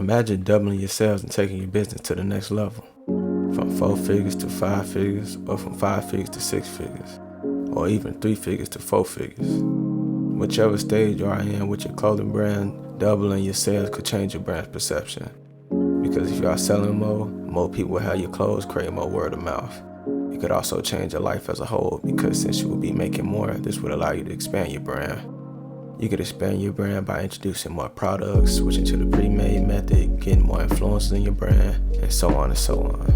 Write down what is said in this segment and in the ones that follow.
Imagine doubling your sales and taking your business to the next level. From 4 figures to 5 figures, or from 5 figures to 6 figures, or even 3 figures to 4 figures. Whichever stage you are in with your clothing brand, doubling your sales could change your brand's perception. Because if you are selling more people will have your clothes, create more word of mouth. It could also change your life as a whole, because since you will be making more, this would allow you to expand your brand. You could expand your brand by introducing more products, switching to the pre-made method, getting more influencers in your brand, and so on and so on.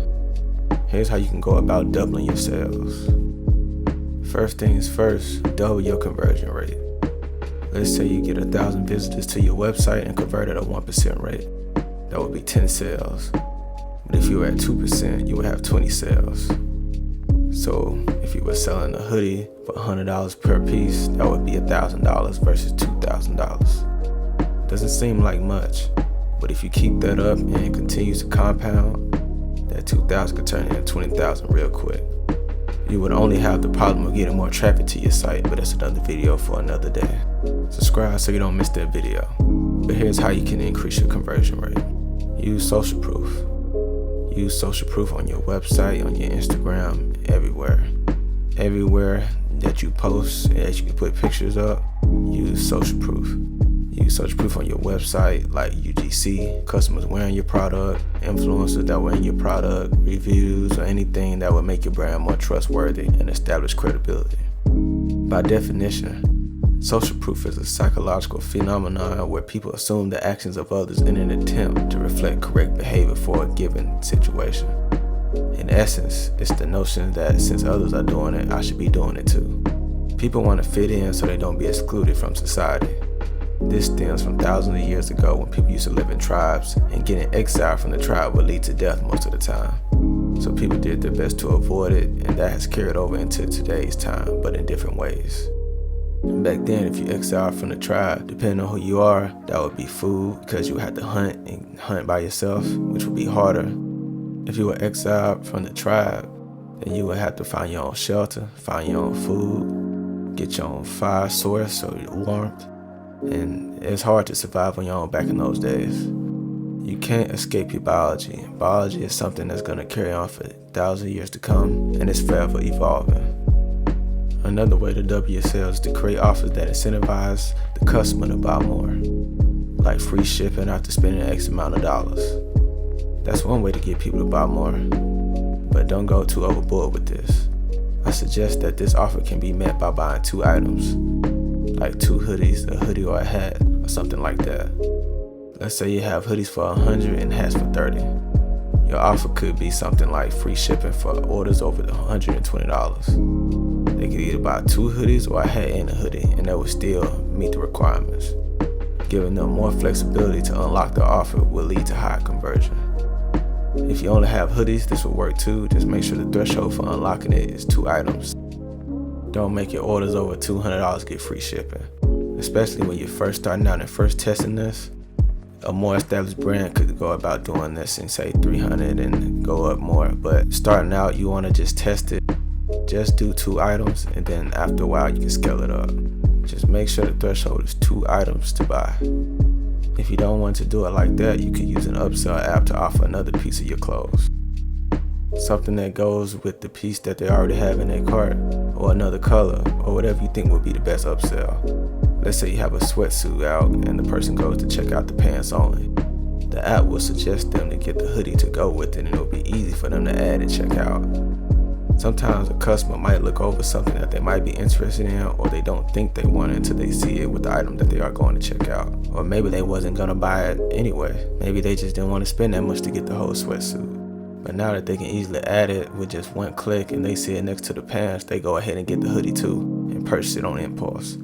Here's how you can go about doubling your sales. First things first, double your conversion rate. Let's say you get 1,000 visitors to your website and convert at a 1% rate. That would be 10 sales. But if you were at 2%, you would have 20 sales. So if you were selling a hoodie for $100 per piece, that would be $1,000 versus $2,000. Doesn't seem like much, but if you keep that up and it continues to compound, that $2,000 could turn into $20,000 real quick. You would only have the problem of getting more traffic to your site, but that's another video for another day. Subscribe so you don't miss that video. But here's how you can increase your conversion rate. Use social proof. Use social proof on your website, on your Instagram, everywhere. Everywhere that you post, that you can put pictures up, use social proof. Use social proof on your website, like UGC, customers wearing your product, influencers that wearing your product, reviews, or anything that would make your brand more trustworthy and establish credibility. By definition, social proof is a psychological phenomenon where people assume the actions of others in an attempt to reflect correct behavior for a given situation. In essence, it's the notion that since others are doing it, I should be doing it too. People want to fit in so they don't be excluded from society. This stems from thousands of years ago when people used to live in tribes, and getting exiled from the tribe would lead to death most of the time. So people did their best to avoid it, and that has carried over into today's time, but in different ways. Back then, if you exiled from the tribe, depending on who you are, that would be food, because you had to hunt and hunt by yourself, which would be harder. If you were exiled from the tribe, then you would have to find your own shelter, find your own food, get your own fire source, so your warmth. And it's hard to survive on your own back in those days. You can't escape your biology. Biology is something that's going to carry on for thousands of years to come, and it's forever evolving. Another way to double your sales is to create offers that incentivize the customer to buy more, like free shipping after spending X amount of dollars. That's one way to get people to buy more, but don't go too overboard with this. I suggest that this offer can be met by buying 2 items, like 2 hoodies, a hoodie or a hat, or something like that. Let's say you have hoodies for $100 and hats for $30. Your offer could be something like free shipping for orders over $120. They could either buy 2 hoodies or a hat and a hoodie, and that would still meet the requirements. Giving them more flexibility to unlock the offer will lead to higher conversion. If you only have hoodies, this will work too. Just make sure the threshold for unlocking it is 2 items. Don't make your orders over $200 get free shipping, especially when you're first starting out and first testing this. A more established brand could go about doing this and say $300 and go up more, but starting out, you want to just test it. Just do 2 items, and then after a while you can scale it up. Just make sure the threshold is 2 items to buy. If you don't want to do it like that, you could use an Upsell app to offer another piece of your clothes. Something that goes with the piece that they already have in their cart, or another color, or whatever you think would be the best upsell. Let's say you have a sweatsuit out and the person goes to check out the pants only. The app will suggest them to get the hoodie to go with it, and it'll be easy for them to add and check out. Sometimes a customer might look over something that they might be interested in, or they don't think they want it until they see it with the item that they are going to check out. Or maybe they wasn't going to buy it anyway. Maybe they just didn't want to spend that much to get the whole sweatsuit. But now that they can easily add it with just one click and they see it next to the pants, they go ahead and get the hoodie too and purchase it on impulse.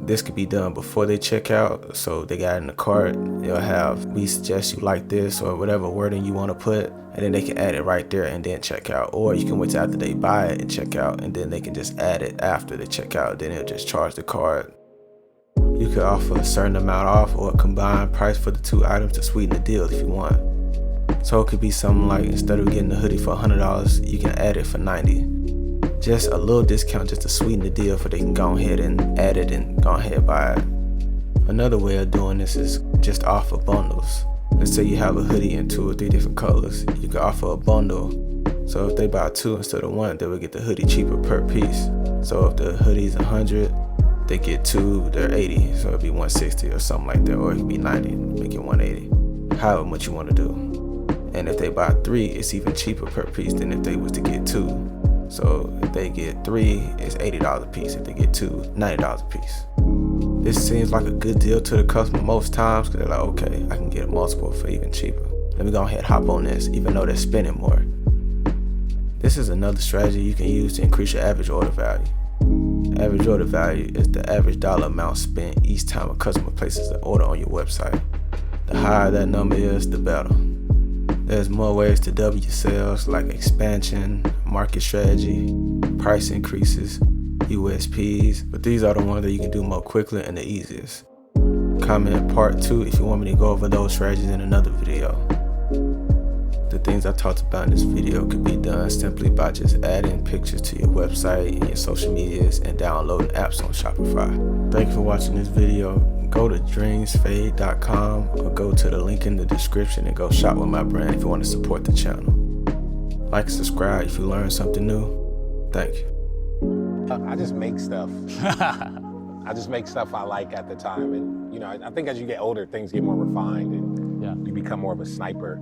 This could be done before they check out, so they got it in the cart. They'll have, we suggest you like this, or whatever wording you want to put, and then they can add it right there and then check out. Or you can wait till after they buy it and check out, and then they can just add it after they check out. Then it'll just charge the card. You could offer a certain amount off or a combined price for the 2 items to sweeten the deal if you want. So it could be something like, instead of getting the hoodie for $100, you can add it for $90. Just a little discount just to sweeten the deal for they can go ahead and add it and go ahead and buy it. Another way of doing this is just offer bundles. Let's say you have a hoodie in 2 or 3 different colors. You can offer a bundle. So if they buy 2 instead of 1, they will get the hoodie cheaper per piece. So if the hoodie's 100, they get 2, they're 80. So it'd be 160 or something like that. Or it could be 90, make it 180. However much you want to do. And if they buy 3, it's even cheaper per piece than if they was to get 2. So if they get 3, it's $80 a piece. If they get 2, $90 a piece. This seems like a good deal to the customer most times because they're like, okay, I can get a multiple for even cheaper. Let me go ahead and hop on this, even though they're spending more. This is another strategy you can use to increase your average order value. Average order value is the average dollar amount spent each time a customer places an order on your website. The higher that number is, the better. There's more ways to double your sales like expansion, market strategy, price increases, USPs, but these are the ones that you can do more quickly and the easiest. Comment part 2 if you want me to go over those strategies in another video. The things I talked about in this video could be done simply by just adding pictures to your website and your social medias and downloading apps on Shopify. Thank you for watching this video. Go to dreamsfade.com or go to the link in the description and go shop with my brand if you want to support the channel. Like and subscribe if you learned something new. Thank you. I just make stuff. I just make stuff I like at the time. And, you know, I think as you get older, things get more refined and you become more of a sniper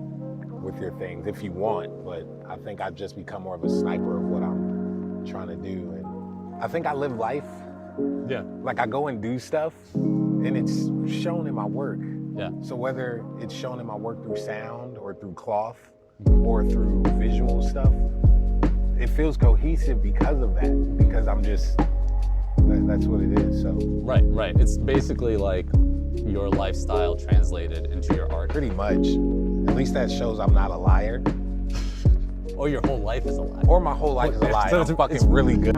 with your things if you want. But I think I've just become more of a sniper of what I'm trying to do. And I think I live life. Yeah. Like I go and do stuff and it's shown in my work. Yeah. So whether it's shown in my work through sound or through cloth or through visual stuff, it feels cohesive because of that, because I'm just, that's what it is, so. Right. It's basically like your lifestyle translated into your art. Pretty much. At least that shows I'm not a liar. Or your whole life is a lie. Or my whole life is a lie. So I'm fucking really good.